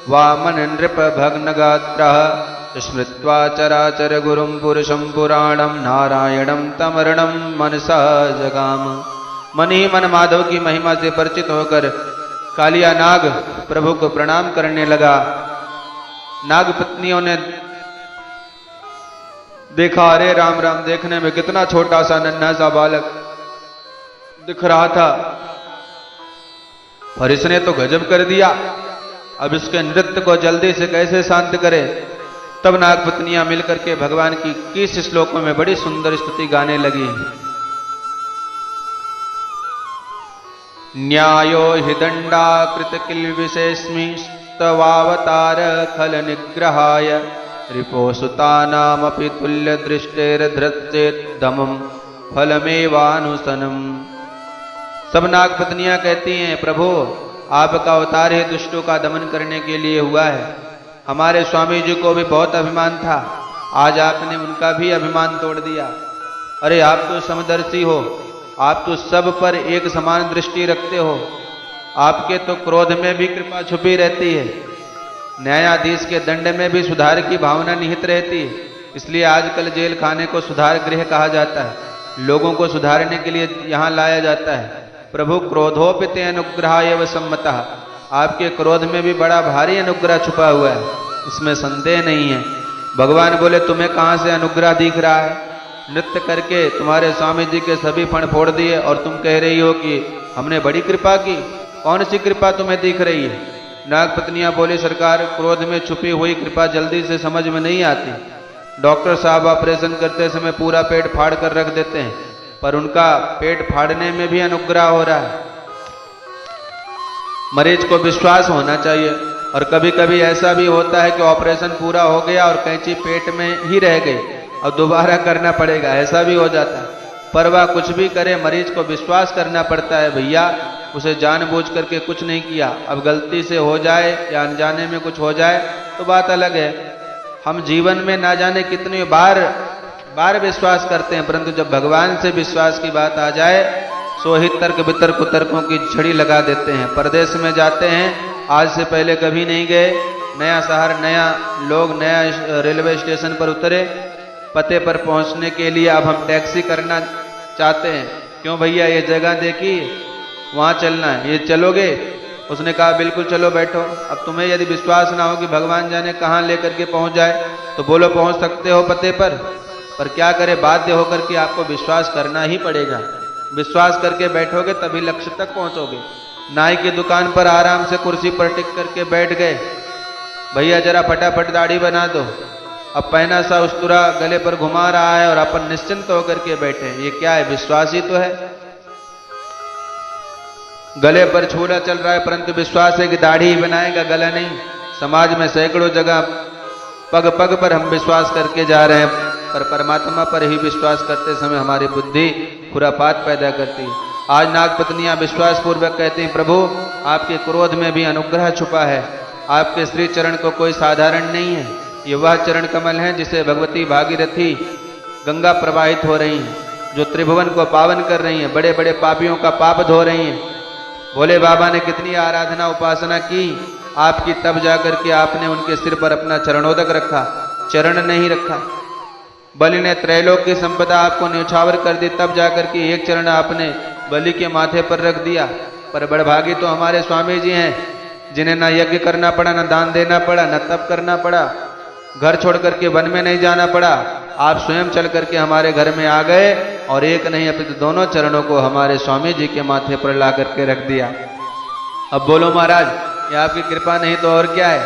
वामन नृप भग्न गात्रः स्मृत्वा चराचर गुरुं पुरुषं पुराणं नारायणं तमरणं मनसा जगाम। मन ही मन माधव की महिमा से परिचित होकर कालिया नाग प्रभु को प्रणाम करने लगा। नाग पत्नियों ने देखा, अरे राम राम, देखने में कितना छोटा सा नन्हा सा बालक दिख रहा था और इसने तो गजब कर दिया, अब इसके नृत्य को जल्दी से कैसे शांत करें। तब नाग पत्नियां मिलकर के भगवान की 21 श्लोकों में बड़ी सुंदर स्तुति गाने लगी। न्यायो हि दंडाकृत किल्विषेस्मि स्तवावतार खल निग्रहाय रिपोसुतानामपि तुल्य दृष्टेर्धृत्येत् दमं फलमेवानुसनम् सब नाग पत्नियां कहती हैं, प्रभु आपका अवतार ही दुष्टों का दमन करने के लिए हुआ है। हमारे स्वामी जी को भी बहुत अभिमान था, आज आपने उनका भी अभिमान तोड़ दिया। अरे आप तो समदर्शी हो, आप तो सब पर एक समान दृष्टि रखते हो, आपके तो क्रोध में भी कृपा छुपी रहती है, न्यायाधीश के दंड में भी सुधार की भावना निहित रहती है, इसलिए आजकल जेल खाने को सुधार गृह कहा जाता है, लोगों को सुधारने के लिए यहाँ लाया जाता है। प्रभु क्रोधोपिते अनुग्रहाय व सम्मतः, आपके क्रोध में भी बड़ा भारी अनुग्रह छुपा हुआ है, इसमें संदेह नहीं है। भगवान बोले, तुम्हें कहाँ से अनुग्रह दिख रहा है? नृत्य करके तुम्हारे स्वामी जी के सभी फण फोड़ दिए और तुम कह रही हो कि हमने बड़ी कृपा की। कौन सी कृपा तुम्हें दिख रही है? नाग पत्नियां बोली, सरकार क्रोध में छुपी हुई कृपा जल्दी से समझ में नहीं आती। डॉक्टर साहब ऑपरेशन करते समय पूरा पेट फाड़ कर रख देते हैं, पर उनका पेट फाड़ने में भी अनुग्रह हो रहा है। मरीज को विश्वास होना चाहिए, और कभी कभी ऐसा भी होता है कि ऑपरेशन पूरा हो गया और कैंची पेट में ही रह गई और दोबारा करना पड़ेगा, ऐसा भी हो जाता है। पर वह कुछ भी करे, मरीज को विश्वास करना पड़ता है, भैया उसे जानबूझ करके कुछ नहीं किया, अब गलती से हो जाए या अनजाने में कुछ हो जाए तो बात अलग है। हम जीवन में ना जाने कितनी बार विश्वास करते हैं, परंतु जब भगवान से विश्वास की बात आ जाए सो ही तर्क वितर्क कुतर्कों की छड़ी लगा देते हैं। परदेश में जाते हैं, आज से पहले कभी नहीं गए, नया शहर, नया लोग, नया रेलवे स्टेशन पर उतरे, पते पर पहुंचने के लिए अब हम टैक्सी करना चाहते हैं। क्यों भैया, ये जगह देखी, वहां चलना है, ये चलोगे? उसने कहा बिल्कुल चलो, बैठो। अब तुम्हें यदि विश्वास ना हो कि भगवान जाने कहाँ लेकर के पहुंच जाए तो बोलो पहुंच सकते हो पते पर क्या करें, बाध्य होकर के आपको विश्वास करना ही पड़ेगा। विश्वास करके बैठोगे तभी लक्ष्य तक पहुंचोगे। नाई की दुकान पर आराम से कुर्सी पर टिक करके बैठ गए, भैया जरा फटाफट दाढ़ी बना दो, अब पहना सा उस्तरा गले पर घुमा रहा है और अपन निश्चिंत होकर के बैठे, ये क्या है? विश्वास ही तो है। गले पर छूला चल रहा है, परंतु विश्वास है कि दाढ़ी ही बनाएगा, गला नहीं। समाज में सैकड़ों जगह पग पग पर हम विश्वास करके जा रहे हैं, पर परमात्मा पर ही विश्वास करते समय हमारी बुद्धि खुरापात पैदा करती है। आज नाग पत्नियां विश्वास पूर्वक कहती हैं, प्रभु आपके क्रोध में भी अनुग्रह छुपा है, आपके श्री चरण को कोई साधारण नहीं है, ये वह चरण कमल है जिसे भगवती भागीरथी गंगा प्रवाहित हो रही हैं, जो त्रिभुवन को पावन कर रही हैं, बड़े बड़े पापियों का पाप धो रही हैं। भोले बाबा ने कितनी आराधना उपासना की आपकी, तब जाकर के आपने उनके सिर पर अपना चरणोदक रखा, चरण नहीं रखा। बलि ने त्रैलोक की संपदा आपको न्यौछावर कर दी, तब जाकर के एक चरण आपने बलि के माथे पर रख दिया। पर बड़भागी तो हमारे स्वामी जी हैं, जिन्हें ना यज्ञ करना पड़ा, ना दान देना पड़ा, ना तप करना पड़ा, घर छोड़ करके वन में नहीं जाना पड़ा, आप स्वयं चल करके हमारे घर में आ गए और एक नहीं अपितु दोनों चरणों को हमारे स्वामी जी के माथे पर ला करके रख दिया। अब बोलो महाराज, ये आपकी कृपा नहीं तो और क्या है?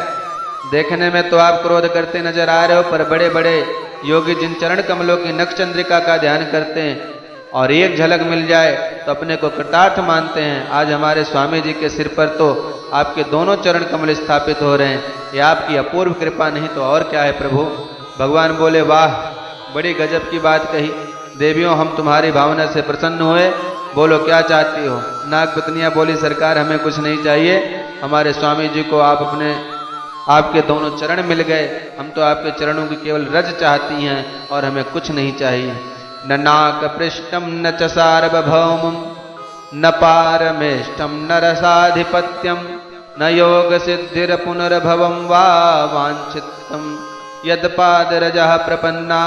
देखने में तो आप क्रोध करते नजर आ रहे हो, पर बड़े बड़े योगी जिन चरण कमलों की नख चंद्रिका का ध्यान करते हैं और एक झलक मिल जाए तो अपने को कृतार्थ मानते हैं। आज हमारे स्वामी जी के सिर पर तो आपके दोनों चरण कमल स्थापित हो रहे हैं, ये आपकी अपूर्व कृपा नहीं तो और क्या है प्रभु। भगवान बोले, वाह बड़ी गजब की बात कही, देवियों हम तुम्हारी भावना से प्रसन्न हुए, बोलो क्या चाहती हो? नाग पत्नियां बोली, सरकार हमें कुछ नहीं चाहिए, हमारे स्वामी जी को आपके दोनों चरण मिल गए, हम तो आपके चरणों की केवल रज चाहती हैं और हमें कुछ नहीं चाहिए। न नाक पृष्ठम न च सार्वभौमम न पारमेष्टम न रसाधिपत्यम न योग सिद्धिर पुनर्भवम वा वांछितम यद पाद रजः प्रपन्ना।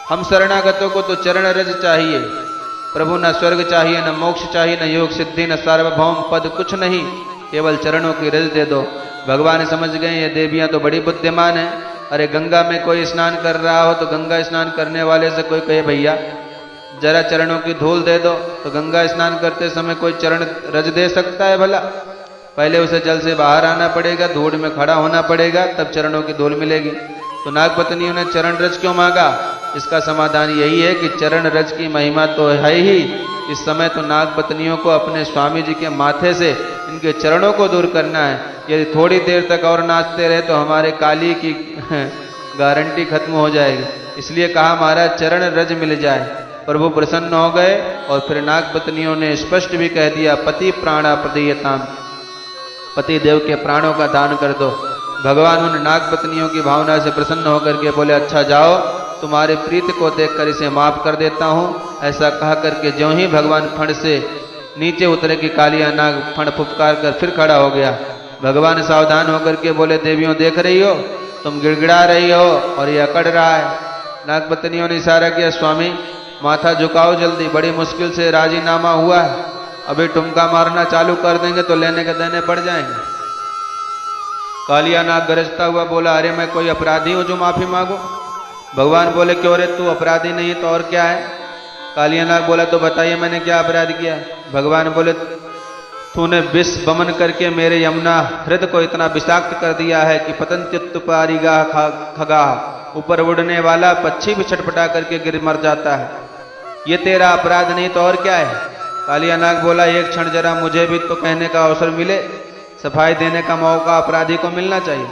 हम शरणागतों को तो चरण रज चाहिए प्रभु, न स्वर्ग चाहिए, न मोक्ष चाहिए, न योग सिद्धि, न सार्वभौम पद, कुछ नहीं, केवल चरणों की रज दे दो। भगवान समझ गए ये देवियां तो बड़ी बुद्धिमान है। अरे गंगा में कोई स्नान कर रहा हो तो गंगा स्नान करने वाले से कोई कहे भैया जरा चरणों की धूल दे दो, तो गंगा स्नान करते समय कोई चरण रज दे सकता है भला? पहले उसे जल से बाहर आना पड़ेगा, धूल में खड़ा होना पड़ेगा, तब चरणों की धूल मिलेगी। तो नागपत्नियों ने चरण रज क्यों मांगा? इसका समाधान यही है कि चरण रज की महिमा तो है ही, इस समय तो नागपत्नियों को अपने स्वामी जी के माथे से इनके चरणों को दूर करना है। यदि थोड़ी देर तक और नाचते रहे तो हमारे काली की गारंटी खत्म हो जाएगी। इसलिए कहा महाराज चरण रज मिल जाए। प्रभु प्रसन्न हो गए और फिर नाग पत्नियों ने स्पष्ट भी कह दिया, पति प्राणा प्रदीयताम, पति देव के प्राणों का दान कर दो। भगवान उन नाग पत्नियों की भावना से प्रसन्न होकर के बोले, अच्छा जाओ, तुम्हारे प्रीति को देखकर इसे माफ कर देता हूं। ऐसा कह करके ज्यों ही भगवान फण से नीचे उतरे की कालिया नाग फण फुफकार कर फिर खड़ा हो गया। भगवान सावधान होकर के बोले, देवियों देख रही हो, तुम गिड़गिड़ा रही हो और ये अकड़ रहा है। नाग पत्नियों ने इशारा किया, स्वामी माथा झुकाओ जल्दी, बड़ी मुश्किल से राजीनामा हुआ है, अभी ठुमका मारना चालू कर देंगे तो लेने के देने पड़ जाएंगे। कालिया नाग गरजता हुआ बोला, अरे मैं कोई अपराधी हूं जो माफी मांगू? भगवान बोले, क्यों रे, तू अपराधी नहीं तो और क्या है? कालिया नाग बोला, तो बताइए मैंने क्या अपराध किया? भगवान बोले, तूने विष बमन करके मेरे यमुना हृदय को इतना विषाक्त कर दिया है कि पतंत्युत्त पारिगा खगा, ऊपर उड़ने वाला पक्षी भी छटपटा करके गिर मर जाता है। ये तेरा अपराध नहीं तो और क्या है? कालिया नाग बोला, एक क्षण जरा मुझे भी तो कहने का अवसर मिले, सफाई देने का मौका अपराधी को मिलना चाहिए।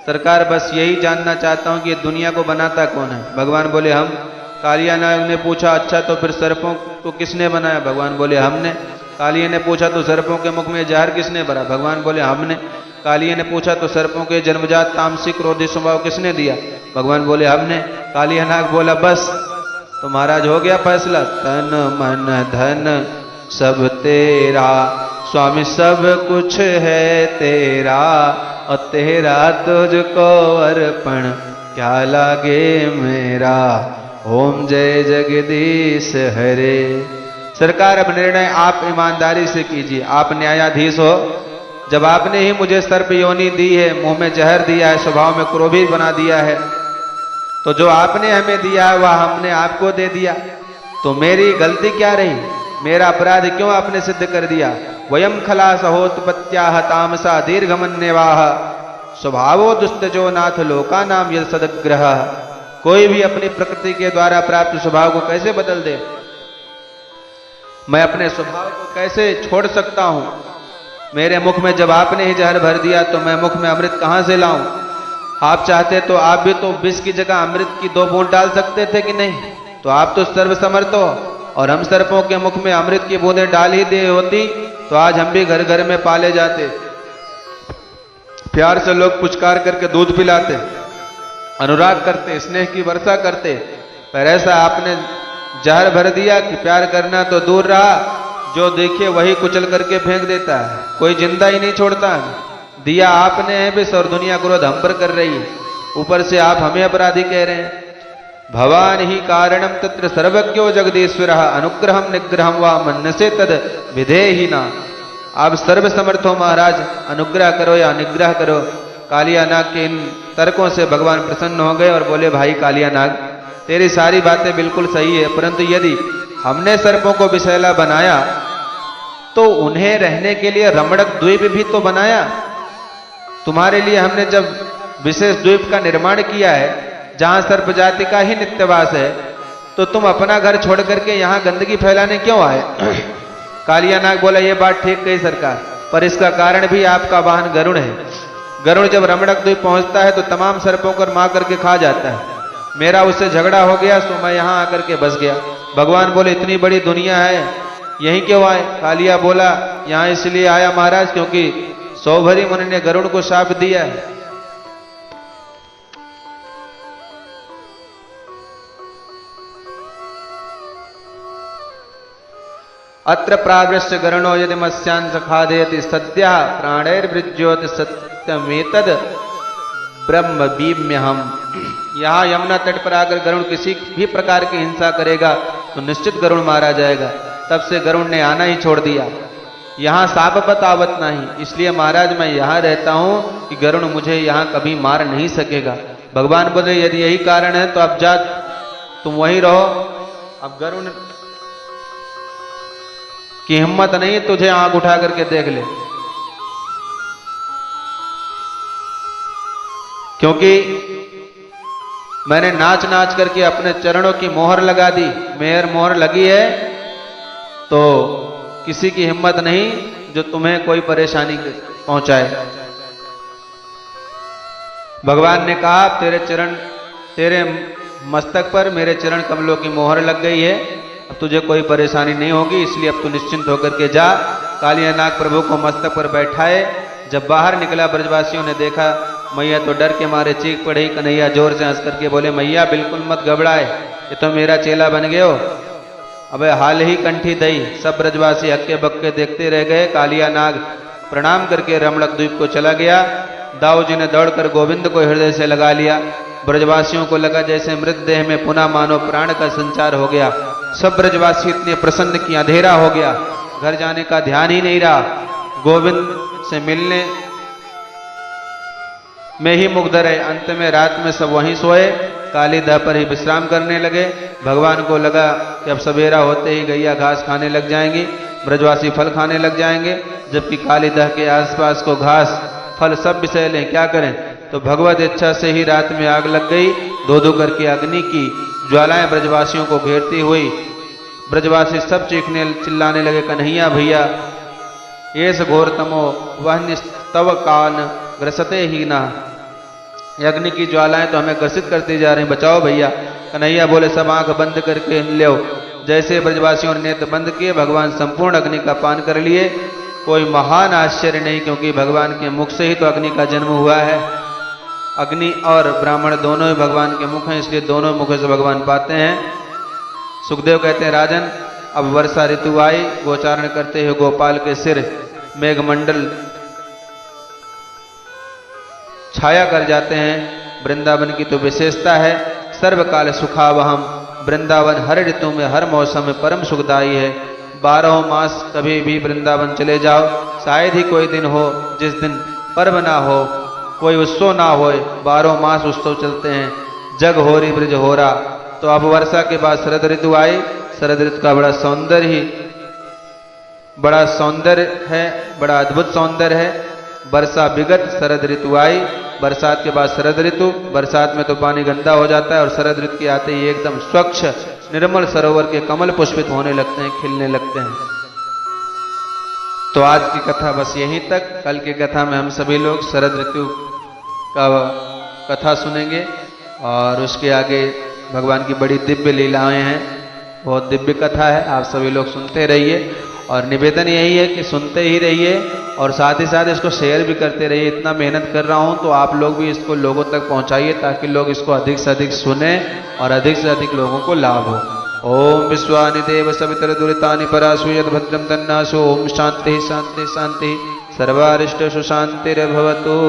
सरकार बस यही जानना चाहता हूं कि दुनिया को बनाता कौन है? भगवान बोले, हम। कालिया नाग ने पूछा, अच्छा तो फिर सर्पों को किसने बनाया? भगवान बोले, हमने। कालिया ने पूछा, तो सर्पों के मुख में जहर किसने भरा? भगवान बोले, हमने। कालिया ने पूछा, तो सर्पों के जन्मजात तामसिक क्रोधी स्वभाव किसने दिया? भगवान बोले, हमने। कालिया नाग बोला, बस तो महाराज हो गया फैसला, तन मन धन सब तेरा, स्वामी सब कुछ है तेरा, और तेरा तुझको अर्पण क्या लागे मेरा, ओम जय जगदीश हरे। सरकार अब निर्णय आप ईमानदारी से कीजिए, आप न्यायाधीश हो। जब आपने ही मुझे सर्प योनि दी है, मुंह में जहर दिया है, स्वभाव में क्रोधित बना दिया है, तो जो आपने हमें दिया है वह हमने आपको दे दिया, तो मेरी गलती क्या रही? मेरा अपराध क्यों आपने सिद्ध कर दिया? वयम खलास होत्पत्त्याह तामसा दीर्घमन्यवाह, स्वभावो दुस्तजो नाथ लोका नाम यद सदग्रह। कोई भी अपनी प्रकृति के द्वारा प्राप्त स्वभाव को कैसे बदल दे? मैं अपने स्वभाव को कैसे छोड़ सकता हूं? मेरे मुख में जब आपने ही जहर भर दिया तो मैं मुख में अमृत कहां से लाऊं? आप चाहते तो आप भी तो विष की जगह अमृत की 2 बूंद डाल सकते थे कि नहीं? तो आप तो सर्वसमर्थ हो, और हम सर्पों के मुख में अमृत की बूंदें डाल ही दी होती तो आज हम भी घर घर में पाले जाते, प्यार से लोग पुचकार करके दूध पिलाते, अनुराग करते, स्नेह की वर्षा करते। पर ऐसा आपने जहर भर दिया कि प्यार करना तो दूर रहा, जो देखे वही कुचल करके फेंक देता है, कोई जिंदा ही नहीं छोड़ता। दिया आपने है विष और दुनिया क्रोध हम पर कर रही है, ऊपर से आप हमें अपराधी कह रहे हैं। भवान ही कारणम तत्र सर्वज्ञो जगदीश्वर, अनुग्रहम निग्रहम वा मन्यसे तद विधेहिना। आप सर्व समर्थ हो महाराज, अनुग्रह करो या निग्रह करो। कालिया नाग के इन तर्कों से भगवान प्रसन्न हो गए और बोले, भाई कालिया नाग, तेरी सारी बातें बिल्कुल सही है, परंतु यदि हमने सर्पों को विषैला बनाया तो उन्हें रहने के लिए रमणक द्वीप भी तो बनाया। तुम्हारे लिए हमने जब विशेष द्वीप का निर्माण किया है जहां सर्प जाति का ही नित्यवास है, तो तुम अपना घर छोड़ करके यहां गंदगी फैलाने क्यों आए? कालिया नाग बोला, ये बात ठीक कही सरकार, पर इसका कारण भी आपका वाहन गरुड़ है। गरुड़ जब रमणक द्वीप पहुंचता है तो तमाम सर्पों को मार करके खा जाता है। मेरा उससे झगड़ा हो गया तो मैं यहां आकर के बस गया। भगवान बोले, इतनी बड़ी दुनिया है, यहीं क्यों आए? कालिया बोला, यहां इसलिए आया महाराज क्योंकि सौभरी मुनि ने गरुड़ को शाप दिया है। अत्र प्रावृश्य गरुणो यदि मत्स्यान् सखादयति सद्यः प्राणैर्वृज्योति सत्यमेतद ब्रह्म बीम्यहम्। यहाँ यमुना तट पर आकर गरुड़ किसी भी प्रकार की हिंसा करेगा तो निश्चित गरुड़ मारा जाएगा। तब से गरुड़ ने आना ही छोड़ दिया। यहाँ सापवत आवत नहीं, इसलिए महाराज मैं यहाँ रहता हूँ कि गरुड़ मुझे यहाँ कभी मार नहीं सकेगा। भगवान बोले, यदि यही कारण है तो अब जा, तुम वहीं रहो। अब गरुड़ की हिम्मत नहीं तुझे आंख उठा करके देख ले, क्योंकि मैंने नाच नाच करके अपने चरणों की मोहर लगा दी। मेहर मोहर लगी है तो किसी की हिम्मत नहीं जो तुम्हें कोई परेशानी पहुंचाए। भगवान ने कहा, तेरे चरण, तेरे मस्तक पर मेरे चरण कमलों की मोहर लग गई है, अब तुझे कोई परेशानी नहीं होगी, इसलिए अब तू निश्चिंत होकर के जा। कालिया नाग प्रभु को मस्तक पर बैठाए। जब बाहर निकला, ब्रजवासियों ने देखा, मैया तो डर के मारे चीख पड़ी। कन्हैया जोर से हंस करके बोले, मैया बिल्कुल मत घबराए, ये तो मेरा चेला बन गए हो। अबे हाल ही कंठी दई। सब ब्रजवासी हक्के बक्के देखते रह गए। कालिया नाग प्रणाम करके रमणक द्वीप को चला गया। दाऊ जी ने दौड़कर गोविंद को हृदय से लगा लिया। ब्रजवासियों को लगा जैसे मृतदेह में पुनः मानो प्राण का संचार हो गया। सब ब्रजवासी इतने प्रसन्न कि अंधेरा हो गया, घर जाने का ध्यान ही नहीं रहा। गोविंद से मिलने में ही मुग्ध रहे। अंत में रात में सब वहीं सोए, काली दह पर ही विश्राम करने लगे। भगवान को लगा कि अब सवेरा होते ही गैया घास खाने लग जाएंगी, ब्रजवासी फल खाने लग जाएंगे, जबकि काली दह के आसपास को घास फल सब विषय लें, क्या करें। तो भगवत इच्छा से ही रात में आग लग गई। दो दो करके अग्नि की ज्वालाएं ब्रजवासियों को घेरती हुई। ब्रजवासी सब चीखने चिल्लाने लगे, कन्हैया भैया एस घोर तमो वह निस्तव कान ग्रसते ही ना। अग्नि की ज्वालाएं तो हमें ग्रसित करती जा रही, बचाओ भैया। कन्हैया बोले, सब आंख बंद करके लो। जैसे ब्रजवासियों ने नेत्र बंद किए, भगवान संपूर्ण अग्नि का पान कर लिए। कोई महान आश्चर्य नहीं, क्योंकि भगवान के मुख से ही तो अग्नि का जन्म हुआ है। अग्नि और ब्राह्मण दोनों ही भगवान के मुख हैं, इसलिए दोनों मुखों से भगवान पाते हैं। सुखदेव कहते हैं, राजन अब वर्षा ऋतु आई। गोचारण करते हुए गोपाल के सिर मेघमंडल छाया कर जाते हैं। वृंदावन की तो विशेषता है, सर्वकाल सुखावहम। वृंदावन हर ऋतु में हर मौसम में परम सुखदायी है। 12 मास कभी भी वृंदावन चले जाओ, शायद ही कोई दिन हो जिस दिन पर्व ना हो, कोई उत्सव ना हो। 12 मास उत्सव चलते हैं। जग होरी ब्रज होरा। तो अब वर्षा के बाद शरद ऋतु आई। शरद ऋतु का बड़ा सौंदर्य है, बड़ा अद्भुत सौंदर्य है। वर्षा विगत शरद ऋतु आई। बरसात के बाद शरद ऋतु। बरसात में तो पानी गंदा हो जाता है, और शरद ऋतु के आते ही एकदम स्वच्छ निर्मल सरोवर के कमल पुष्पित होने लगते हैं, खिलने लगते हैं। तो आज की कथा बस यहीं तक। कल की कथा में हम सभी लोग शरद ऋतु का कथा सुनेंगे, और उसके आगे भगवान की बड़ी दिव्य लीलाएं हैं। बहुत दिव्य कथा है, आप सभी लोग सुनते रहिए। और निवेदन यही है कि सुनते ही रहिए, और साथ ही साथ इसको शेयर भी करते रहिए। इतना मेहनत कर रहा हूं, तो आप लोग भी इसको लोगों तक पहुंचाइए, ताकि लोग इसको अधिक से अधिक सुने और अधिक से अधिक लोगों को लाभ हो। ओम विश्वानि देव सवितर दुरितानि परासु यद भद्रम तन्नासु। ओम शांति शांति शांति सर्वारिष्टेषु शांतिर्भवतु।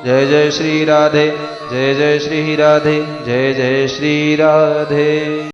जय जय श्री राधे, जय जय श्री राधे, जय जय श्री राधे।